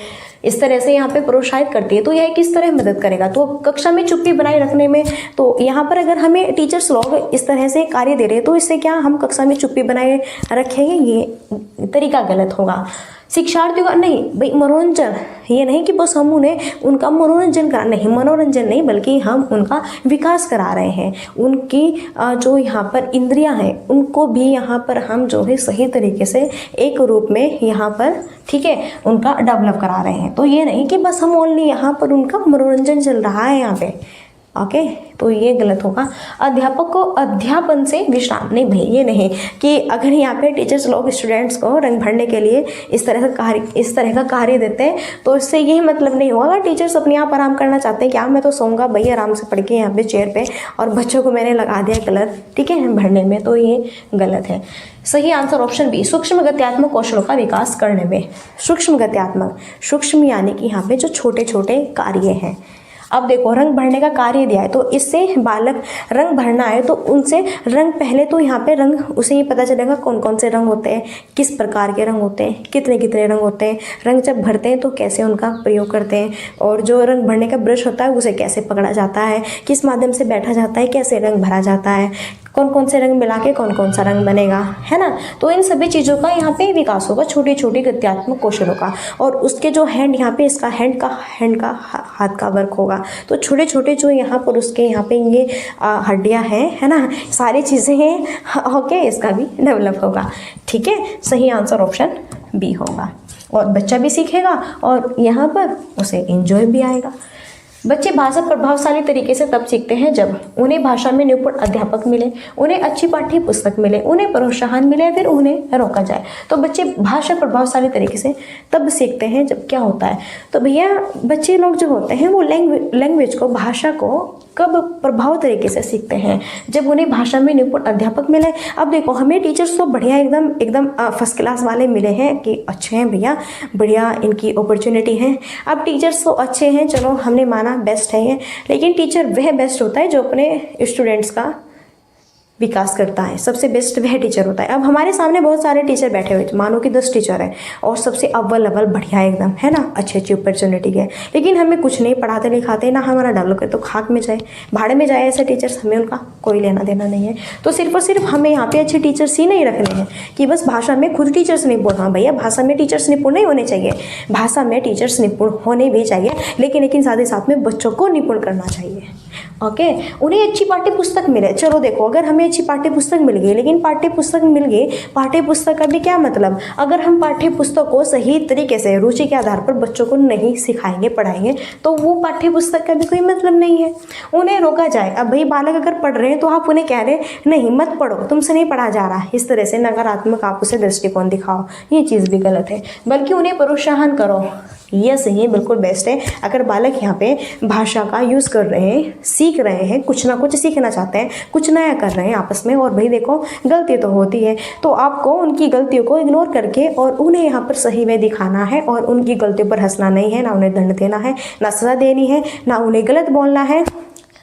इस तरह से यहाँ पे प्रोत्साहित करती है। तो यह किस तरह मदद करेगा? तो कक्षा में चुप्पी बनाए रखने में। तो यहाँ पर अगर हमें टीचर्स लोग इस तरह से कार्य दे रहे हैं तो इससे क्या हम कक्षा में चुप्पी बनाए रखेंगे? ये तरीका गलत होगा। शिक्षार्थियों का नहीं भाई मनोरंजन, ये नहीं कि बस हम उन्हें उनका मनोरंजन करा, नहीं मनोरंजन नहीं, बल्कि हम उनका विकास करा रहे हैं। उनकी जो यहाँ पर इंद्रियां हैं उनको भी यहाँ पर हम जो है सही तरीके से एक रूप में यहाँ पर, ठीक है, उनका डेवलप करा रहे हैं। तो ये नहीं कि बस हम ओनली यहाँ पर उनका मनोरंजन चल रहा है यहाँ पे, ओके तो ये गलत होगा। अध्यापक को अध्यापन से विश्राम, नहीं भाई ये नहीं कि अगर यहाँ पे टीचर्स लोग स्टूडेंट्स को रंग भरने के लिए इस तरह का कार्य देते हैं तो इससे यही मतलब नहीं होगा टीचर्स अपने आप आराम करना चाहते हैं कि मैं तो सोऊंगा भाई आराम से पढ़ के यहाँ पे चेयर पे और बच्चों को मैंने लगा दिया कलर, ठीक है, भरने में, तो ये गलत है। सही आंसर ऑप्शन बी, सूक्ष्म गत्यात्मक कौशलों का विकास करने में। सूक्ष्म गत्यात्मक, सूक्ष्म यानी कि यहाँ पे जो छोटे छोटे कार्य हैं। अब देखो रंग भरने का कार्य दिया है तो इससे बालक रंग भरना है तो उनसे रंग, पहले तो यहाँ पे रंग उसे ही पता चलेगा कौन कौन से रंग होते हैं, किस प्रकार के रंग होते हैं, कितने कितने रंग होते हैं, रंग जब भरते हैं तो कैसे उनका प्रयोग करते हैं, और जो रंग भरने का ब्रश होता है उसे कैसे पकड़ा जाता है, किस माध्यम से बैठा जाता है, कैसे रंग भरा जाता है, कौन कौन से रंग मिला के कौन कौन सा रंग बनेगा, है ना। तो इन सभी चीज़ों का यहाँ पे विकास होगा, छोटी छोटी गत्यात्मक कौशलों का। और उसके जो हैंड, यहाँ पे इसका हैंड का हाथ का वर्क होगा। तो छोटे छोटे जो यहाँ पर उसके यहाँ पे ये हड्डियाँ हैं, है ना, सारी चीज़ें हैं, ओके, इसका भी डेवलप होगा, ठीक है। सही आंसर ऑप्शन बी होगा। और बच्चा भी सीखेगा और यहाँ पर उसे एंजॉय भी आएगा। बच्चे भाषा प्रभावशाली तरीके से तब सीखते हैं जब उन्हें भाषा में निपुण अध्यापक मिले, उन्हें अच्छी पाठ्य पुस्तक मिले, उन्हें प्रोत्साहन मिले, फिर उन्हें रोका जाए। तो बच्चे भाषा प्रभावशाली तरीके से तब सीखते हैं जब क्या होता है, तो भैया बच्चे लोग जो होते हैं वो लैंग्वेज को, भाषा को कब प्रभाव तरीके से सीखते हैं, जब उन्हें भाषा में निपुण अध्यापक मिले। अब देखो हमें टीचर्स तो बढ़िया एकदम फर्स्ट क्लास वाले मिले हैं कि अच्छे हैं भैया, बढ़िया इनकी अपॉर्चुनिटी है। अब टीचर्स तो अच्छे हैं, चलो हमने माना बेस्ट है ये, लेकिन टीचर वह बेस्ट होता है जो अपने स्टूडेंट्स का विकास करता है, सबसे बेस्ट वह टीचर होता है। अब हमारे सामने बहुत सारे टीचर बैठे हुए, मानो कि 10 टीचर हैं और सबसे अव्वल बढ़िया एकदम, है ना, अच्छी अच्छी अपॉर्चुनिटी है, लेकिन हमें कुछ नहीं पढ़ाते लिखाते, ना हमारा डेवलप है, तो खाक में जाए, भाड़े में जाए ऐसे टीचर्स, हमें उनका कोई लेना देना नहीं है। तो सिर्फ और सिर्फ हमें यहाँ पे अच्छे टीचर्स ही नहीं रखने हैं कि बस भाषा में खुद टीचर्स निपुण, हाँ भैया भाषा में टीचर्स निपुण नहीं होने चाहिए, भाषा में टीचर्स निपुण होने भी चाहिए, लेकिन साथ ही साथ में बच्चों को निपुण करना चाहिए, ओके। उन्हें अच्छी पाठ्य पुस्तक मिले, चलो देखो अगर हमें अच्छी पाठ्य पुस्तक मिल गई, लेकिन पाठ्य पुस्तक मिल गई, पाठ्य पुस्तक का भी क्या मतलब, अगर हम पाठ्य पुस्तक को सही तरीके से रुचि के आधार पर बच्चों को नहीं सिखाएंगे पढ़ाएंगे तो वो पाठ्य पुस्तक का भी कोई मतलब नहीं है, उन्हें रोका जाए। अब भाई बालक अगर पढ़ रहे हैं तो आप उन्हें कह रहे नहीं मत पढ़ो, तुमसे नहीं पढ़ा जा रहा, इस तरह से नकारात्मक आप उसे दृष्टिकोण दिखाओ, ये चीज़ भी गलत है, बल्कि उन्हें प्रोत्साहन करो, ये सही है, बिल्कुल बेस्ट है। अगर बालक यहाँ पे भाषा का यूज़ कर रहे हैं, सीख रहे हैं, कुछ ना कुछ सीखना चाहते हैं, कुछ नया कर रहे हैं आपस में, और भाई देखो गलती तो होती है, तो आपको उनकी गलतियों को इग्नोर करके और उन्हें यहाँ पर सही में दिखाना है, और उनकी गलतियों पर हंसना नहीं है, ना उन्हें दंड देना है, ना सज़ा देनी है, ना उन्हें गलत बोलना है,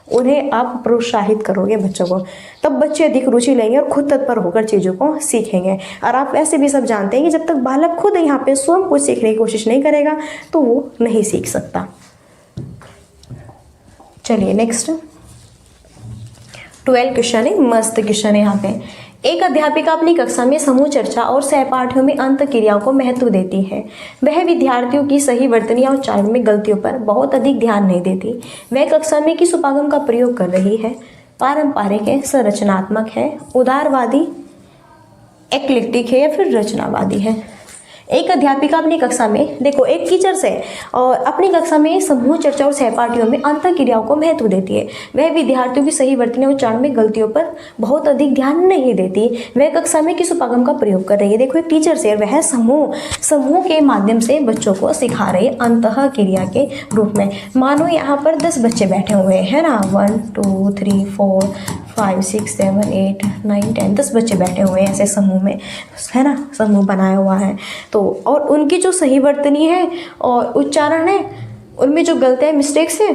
उन्हें आप प्रोत्साहित करोगे बच्चों को, तब बच्चे अधिक रुचि लेंगे और खुद तत्पर होकर चीज़ों को सीखेंगे। और आप ऐसे भी सब जानते हैं कि जब तक बालक खुद यहाँ पे स्वयं कुछ सीखने की कोशिश नहीं करेगा तो वो नहीं सीख सकता। चलिए नेक्स्ट 12 क्वेश्चन है, मस्त क्वेश्चन है यहाँ पे। एक अध्यापिका अपनी कक्षा में समूह चर्चा और सहपाठियों में अंत क्रियाओं को महत्व देती है। वह विद्यार्थियों की सही वर्तनी और उच्चारण में गलतियों पर बहुत अधिक ध्यान नहीं देती। वह कक्षा में किस उपागम का प्रयोग कर रही है? पारंपरिक है, संरचनात्मक है, उदारवादी, एक्लिप्टिक है या फिर रचनावादी है। एक अध्यापिका अपनी कक्षा में, देखो एक टीचर से और अपनी कक्षा में समूह चर्चा और सहपाठियों में अंतर क्रियाओं को महत्व देती है। वह विद्यार्थियों की सही वर्तनी और उच्चारण में गलतियों पर बहुत अधिक ध्यान नहीं देती। वह कक्षा में किस उपागम का प्रयोग कर रही है? देखो एक टीचर से, वह समूह के माध्यम से बच्चों को सिखा रही है अंतः क्रिया के रूप में। मानो यहाँ पर 10 बच्चे बैठे हुए हैं ना, 1 2 3 4 5 6 7 8 9 10 10 बच्चे बैठे हुए हैं ऐसे समूह में, है ना, समूह बनाया हुआ है। तो और उनकी जो सही वर्तनी है और उच्चारण है, उनमें जो गलतियाँ मिस्टेक्स है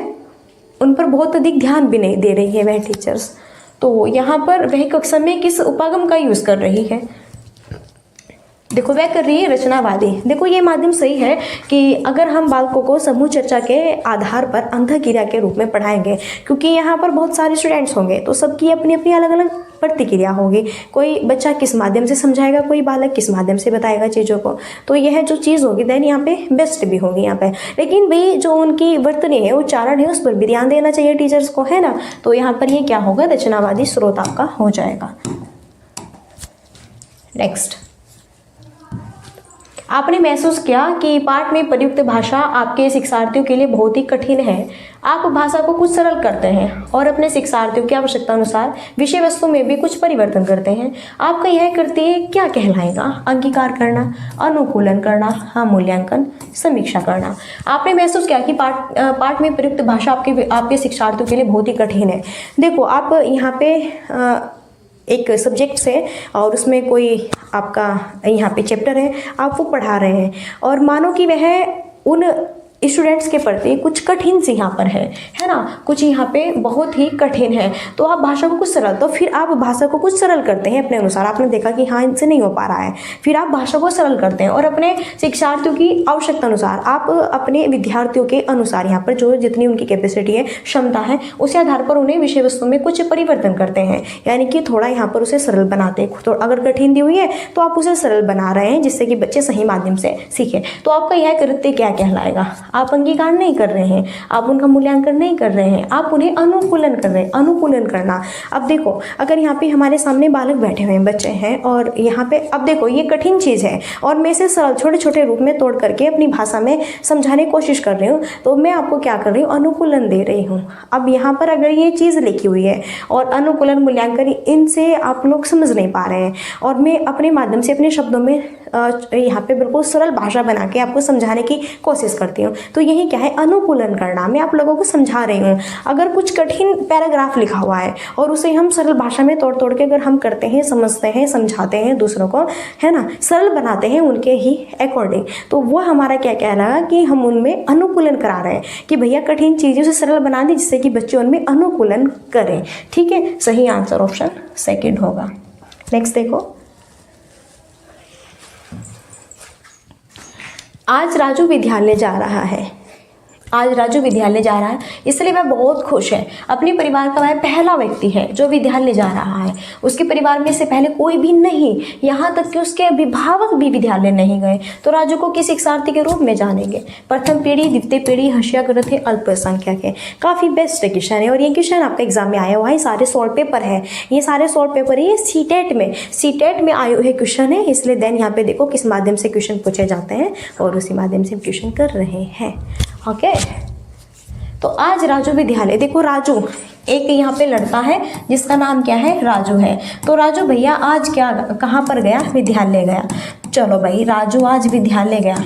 उन पर बहुत अधिक ध्यान भी नहीं दे रही है वह टीचर्स। तो यहाँ पर वह कक्षा में किस उपागम का यूज़ कर रही है? देखो वह कर रही है रचनावादी। देखो ये माध्यम सही है कि अगर हम बालकों को समूह चर्चा के आधार पर अंतः क्रिया के रूप में पढ़ाएंगे, क्योंकि यहाँ पर बहुत सारे स्टूडेंट्स होंगे तो सबकी अपनी अपनी अलग अलग प्रतिक्रिया होगी। कोई बच्चा किस माध्यम से समझाएगा, कोई बालक किस माध्यम से बताएगा चीज़ों को, तो यह जो चीज़ होगी देन यहाँ पे बेस्ट भी होगी यहाँ पे। लेकिन भाई जो उनकी वर्तनी है, उच्चारण है, उस पर भी ध्यान देना चाहिए टीचर्स को, है ना। तो यहाँ पर ये क्या होगा, रचनावादी स्रोत आपका हो जाएगा। नेक्स्ट आपने महसूस किया कि पाठ में प्रयुक्त भाषा आपके शिक्षार्थियों के लिए बहुत ही कठिन है। आप भाषा को कुछ सरल करते हैं और अपने शिक्षार्थियों की आवश्यकता अनुसार विषय वस्तु में भी कुछ परिवर्तन करते हैं। आपका यह कृत्य क्या कहलाएगा? अंगीकार करना, अनुकूलन करना, मूल्यांकन, समीक्षा करना। आपने महसूस किया कि पाठ में प्रयुक्त भाषा आपके शिक्षार्थियों के लिए बहुत ही कठिन है। देखो, आप यहाँ पे एक सब्जेक्ट से और उसमें कोई आपका यहाँ पे चैप्टर है, आप वो पढ़ा रहे हैं और मानो कि वह उन स्टूडेंट्स के प्रति कुछ कठिन सी यहाँ पर है ना, कुछ यहाँ पे बहुत ही कठिन है। तो आप भाषा को कुछ सरल, तो फिर आप भाषा को कुछ सरल करते हैं अपने अनुसार। आपने देखा कि हाँ, इनसे नहीं हो पा रहा है, फिर आप भाषा को सरल करते हैं और अपने शिक्षार्थियों की आवश्यकता अनुसार, आप अपने विद्यार्थियों के अनुसार यहाँ पर जो जितनी उनकी कैपेसिटी है, क्षमता है, उसी आधार पर उन्हें विषय वस्तु में कुछ परिवर्तन करते हैं, यानी कि थोड़ा यहाँ पर उसे सरल बनाते हैं। तो अगर कठिन दी हुई है तो आप उसे सरल बना रहे हैं जिससे कि बच्चे सही माध्यम से सीखें। तो आपका यह कृत्य क्या कहलाएगा? आप अंगीकार नहीं कर रहे हैं, आप उनका मूल्यांकन नहीं कर रहे हैं, आप उन्हें अनुकूलन कर रहे हैं। अनुकूलन करना, अब देखो, अगर यहाँ पे हमारे सामने बालक बैठे हुए हैं, बच्चे हैं, और यहाँ पे अब देखो ये कठिन चीज़ है और मैं इसे सरल छोटे छोटे रूप में तोड़ करके अपनी भाषा में समझाने की कोशिश कर रही हूँ, तो मैं आपको क्या कर रही हूँ? अनुकूलन दे रही हूँ। अब यहाँ पर अगर ये चीज़ लिखी हुई है और अनुकूलन, मूल्यांकन, इनसे आप लोग समझ नहीं पा रहे हैं और मैं अपने माध्यम से अपने शब्दों में यहाँ पे बिल्कुल सरल भाषा बना के आपको समझाने की कोशिश करती हूँ। तो यही क्या है? अनुकूलन करना। मैं आप लोगों को समझा रही हूँ। अगर कुछ कठिन पैराग्राफ लिखा हुआ है और उसे हम सरल भाषा में तोड़ तोड़ के अगर हम करते हैं, समझते हैं, समझाते हैं दूसरों को, है ना, सरल बनाते हैं उनके ही अकॉर्डिंग, तो वो हमारा क्या कह रहा है कि हम उनमें अनुकूलन करा रहे हैं कि भैया कठिन चीज़ें से सरल बना दी जिससे कि बच्चे उनमें अनुकूलन करें। ठीक है, सही आंसर ऑप्शन सेकंड होगा। नेक्स्ट देखो, आज राजू विद्यालय जा रहा है। आज राजू विद्यालय जा रहा है इसलिए वह बहुत खुश है। अपने परिवार का वह पहला व्यक्ति है जो विद्यालय जा रहा है। उसके परिवार में से पहले कोई भी नहीं, यहाँ तक कि उसके अभिभावक भी विद्यालय नहीं गए। तो राजू को किस शिक्षार्थी के रूप में जानेंगे? प्रथम पीढ़ी, द्वितीय पीढ़ी, हर्षाग्रथ है, अल्पसंख्यक है। काफ़ी बेस्ट क्वेश्चन है और ये क्वेश्चन आपका एग्जाम में आया हुआ है। सारे सॉल्व पेपर है, ये सारे सॉल्व पेपर है, ये सीटेट में आए हुए क्वेश्चन है। इसलिए देन यहाँ पे देखो किस माध्यम से क्वेश्चन पूछे जाते हैं और उसी माध्यम से क्वेश्चन कर रहे हैं। ओके, तो आज राजू विद्यालय, देखो राजू एक यहाँ पे लड़का है जिसका नाम क्या है? राजू है। तो राजू भैया आज कहाँ पर गया? विद्यालय गया। चलो भाई, राजू आज विद्यालय गया।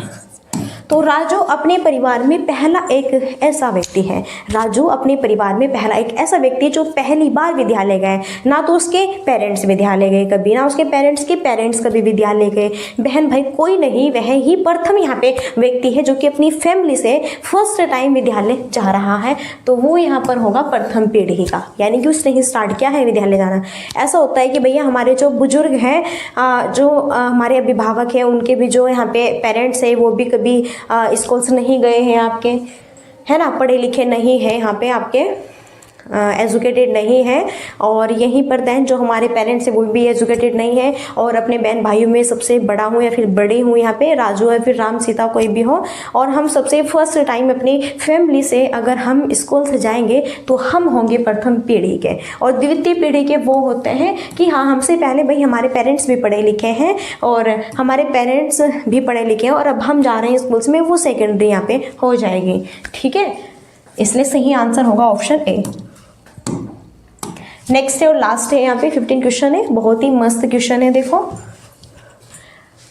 तो राजू अपने परिवार में पहला एक ऐसा व्यक्ति है, राजू अपने परिवार में पहला एक ऐसा व्यक्ति जो पहली बार विद्यालय गए। ना तो उसके पेरेंट्स विद्यालय गए कभी, ना उसके पेरेंट्स के पेरेंट्स कभी विद्यालय गए, बहन भाई कोई नहीं, वह ही प्रथम यहाँ पे व्यक्ति है जो कि अपनी फैमिली से फर्स्ट टाइम विद्यालय जा रहा है। तो वो यहाँ पर होगा प्रथम पीढ़ी का, यानी कि उसने ही स्टार्ट किया है विद्यालय जाना। ऐसा होता है कि भैया हमारे जो बुजुर्ग हैं, जो हमारे अभिभावक हैं, उनके भी जो यहाँ पे पेरेंट्स है वो भी कभी स्कूल से नहीं गए हैं आपके, है ना, पढ़े लिखे नहीं हैं यहाँ पे आपके, एजुकेटेड नहीं है। और यहीं पर देन जो हमारे पेरेंट्स हैं वो भी एजुकेटेड नहीं है। और अपने बहन भाइयों में सबसे बड़ा हूँ या फिर बड़ी हूँ, यहाँ पे राजू है, फिर राम सीता कोई भी हो, और हम सबसे फर्स्ट टाइम अपनी फैमिली से अगर हम स्कूल से जाएंगे तो हम होंगे प्रथम पीढ़ी के। और द्वितीय पीढ़ी के वो होते हैं कि हाँ, हमसे पहले भाई हमारे पेरेंट्स भी पढ़े लिखे हैं और हमारे पेरेंट्स भी पढ़े लिखे हैं और अब हम जा रहे हैं स्कूल्स में, वो सेकेंडरी यहाँ पे हो जाएगी। ठीक है, इसलिए सही आंसर होगा ऑप्शन ए। नेक्स्ट है और लास्ट है, यहाँ पे 15 क्वेश्चन है, बहुत ही मस्त क्वेश्चन है। देखो,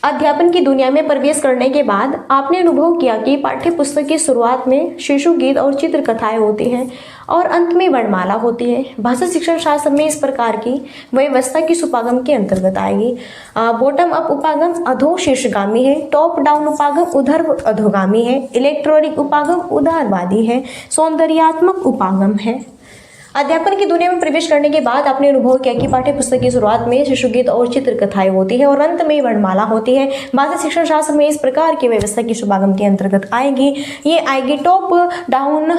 अध्यापन की दुनिया में प्रवेश करने के बाद आपने अनुभव किया कि पाठ्य पुस्तक की शुरुआत में शिशु गीत और चित्र कथाएं होती हैं और अंत में वर्णमाला होती है। भाषा शिक्षण शास्त्र में इस प्रकार की व्यवस्था किस उपागम के अंतर्गत आएगी? बॉटम अप उपागम अधो शीर्षगामी है, टॉप डाउन उपागम उधर्व अधोगामी है, इलेक्ट्रॉनिक उपागम उदारवादी है, सौंदर्यात्मक उपागम है। अध्यापन की दुनिया में प्रवेश करने के बाद आपने अनुभव किया कि पाठ्य पुस्तक की शुरुआत में शिशु गीत और चित्र कथाएं होती है और अंत में वर्णमाला होती है। भाषा शिक्षण शास्त्र में इस प्रकार की व्यवस्था किस उपागम के अंतर्गत आएगी? ये आएगी टॉप डाउन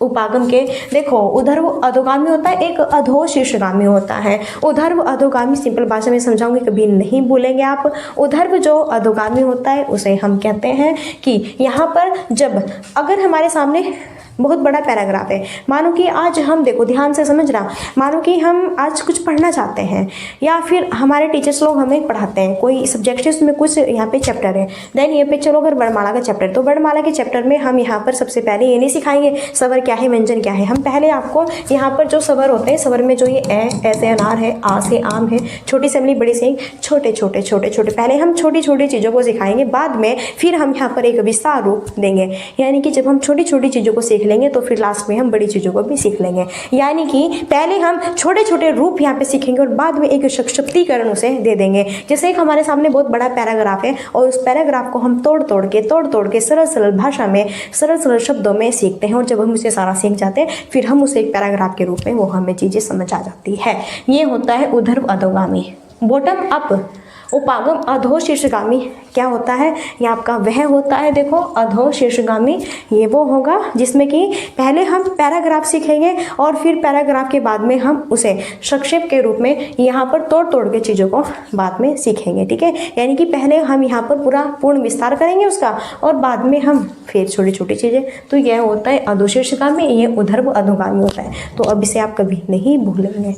उपागम के। देखो, उधर्व अधोगामी होता है, एक अधो शीर्षगामी होता है। उधर्व अधोगामी सिंपल भाषा में समझाऊंगी, कभी नहीं भूलेंगे आप। उधर्व जो अधोगामी होता है उसे हम कहते हैं कि यहाँ पर जब अगर हमारे सामने बहुत बड़ा पैराग्राफ है। मानो कि आज हम, देखो ध्यान से समझना, मानो कि हम आज कुछ पढ़ना चाहते हैं या फिर हमारे टीचर्स लोग हमें पढ़ाते हैं कोई सब्जेक्ट है, उसमें कुछ यहाँ पे चैप्टर है, देन ये पे चलो अगर वर्णमाला का चैप्टर, तो वर्णमाला के चैप्टर में हम यहाँ पर सबसे पहले ये नहीं सिखाएंगे स्वर क्या है, व्यंजन क्या है। हम पहले आपको यहाँ पर जो स्वर होते हैं, स्वर में जो ये ऐसे अनार है, आ से आम है, छोटी से अमली, बड़ी से छोटे छोटे छोटे छोटे, पहले हम छोटी छोटी चीज़ों को सिखाएंगे, बाद में फिर हम यहाँ पर एक विस्तार रूप देंगे। यानी कि जब हम छोटी छोटी चीज़ों को सीख लेंगे तो फिर लास्ट में हम बड़ी चीज़ों को भी सीख लेंगे। यानी कि पहले हम छोटे छोटे रूप यहाँ पे सीखेंगे और बाद में एक शक्तिकरण उसे दे देंगे। जैसे एक हमारे सामने बहुत बड़ा पैराग्राफ है और उस पैराग्राफ को हम तोड़ तोड़ के सरल सरल भाषा में, सरल सरल शब्दों में सीखते हैं और जब हम उसे सारा सीख जाते हैं फिर हम उसे एक पैराग्राफ के रूप में वो हमें चीज़ें समझ आ जाती है। ये होता है ऊर्ध्व अधोगामी। बॉटम अप, उपागम अधो शीर्षगामी क्या होता है, ये आपका वह होता है, देखो अधो शीर्षगामी ये वो होगा जिसमें कि पहले हम पैराग्राफ सीखेंगे और फिर पैराग्राफ के बाद में हम उसे संक्षेप के रूप में यहाँ पर तोड़ तोड़ के चीज़ों को बाद में सीखेंगे। ठीक है, यानी कि पहले हम यहाँ पर पूर्ण विस्तार करेंगे उसका और बाद में हम फिर छोटी छोटी चीज़ें। तो यह होता है अधो शीर्षगामी, ये ऊर्ध्व अधोगामी होता है। तो अब इसे आप कभी नहीं भूलेंगे।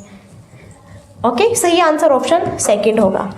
ओके, सही आंसर ऑप्शन सेकंड होगा।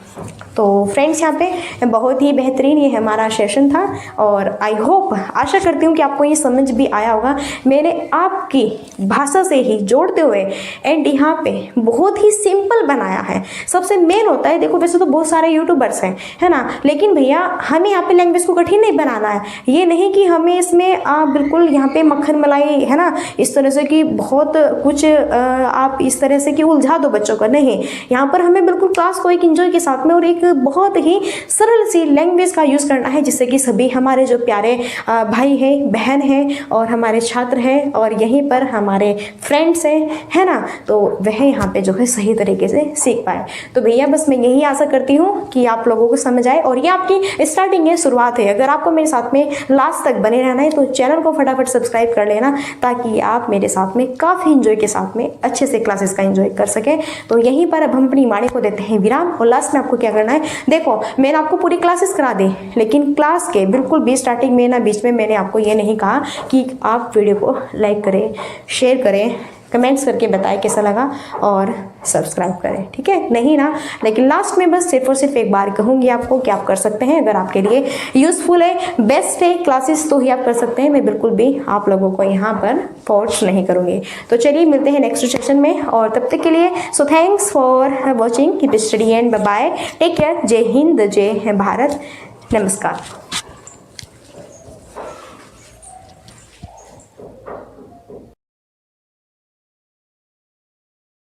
तो फ्रेंड्स, यहाँ पे बहुत ही बेहतरीन ये हमारा सेशन था और आई होप, आशा करती हूँ कि आपको ये समझ भी आया होगा। मैंने आपकी भाषा से ही जोड़ते हुए एंड यहाँ पे बहुत ही सिंपल बनाया है। सबसे मेन होता है, देखो वैसे तो बहुत सारे यूट्यूबर्स हैं, है ना, लेकिन भैया हमें यहाँ पे लैंग्वेज को कठिन नहीं बनाना है। ये नहीं कि हमें इसमें बिल्कुल यहाँ पे मक्खन मलाई, है ना, इस तरह से कि बहुत कुछ आप इस तरह से कि उलझा दो बच्चों को, नहीं। यहाँ पर हमें बिल्कुल क्लास को एक इंजॉय के साथ में और एक बहुत ही सरल सी लैंग्वेज का यूज़ करना है जिससे कि सभी हमारे जो प्यारे भाई हैं, बहन हैं और हमारे छात्र हैं और यहीं पर हमारे फ्रेंड्स हैं, है ना, तो वह यहाँ पे जो है सही तरीके से सीख पाए। तो भैया बस मैं यही आशा करती हूँ कि आप लोगों को समझ आए और ये आपकी स्टार्टिंग है, शुरुआत है। अगर आपको मेरे साथ में लास्ट तक बने रहना है तो चैनल को फटाफट सब्सक्राइब कर लेना ताकि आप मेरे साथ में काफ़ी इंजॉय के साथ में अच्छे से क्लासेस का इंजॉय कर सकें। तो यहीं पर अब हम अपनी वाणी को देते हैं विराम और लास्ट में आपको क्या करना है, देखो मैंने आपको पूरी क्लासेस करा दी, लेकिन क्लास के बिल्कुल भी स्टार्टिंग में ना बीच में मैंने आपको ये नहीं कहा कि आप वीडियो को लाइक करें, शेयर करें, कमेंट्स करके बताएं कैसा लगा और सब्सक्राइब करें। ठीक है, नहीं ना, लेकिन लास्ट में बस सिर्फ और सिर्फ एक बार कहूँगी आपको कि आप कर सकते हैं। अगर आपके लिए यूज़फुल है, बेस्ट है क्लासेस तो ही आप कर सकते हैं। मैं बिल्कुल भी आप लोगों को यहाँ पर फोर्स नहीं करूँगी। तो चलिए मिलते हैं नेक्स्ट सेशन में और तब तक के लिए so thanks for watching, keep study and bye bye, take care, Jai Hind, जय भारत, नमस्कार।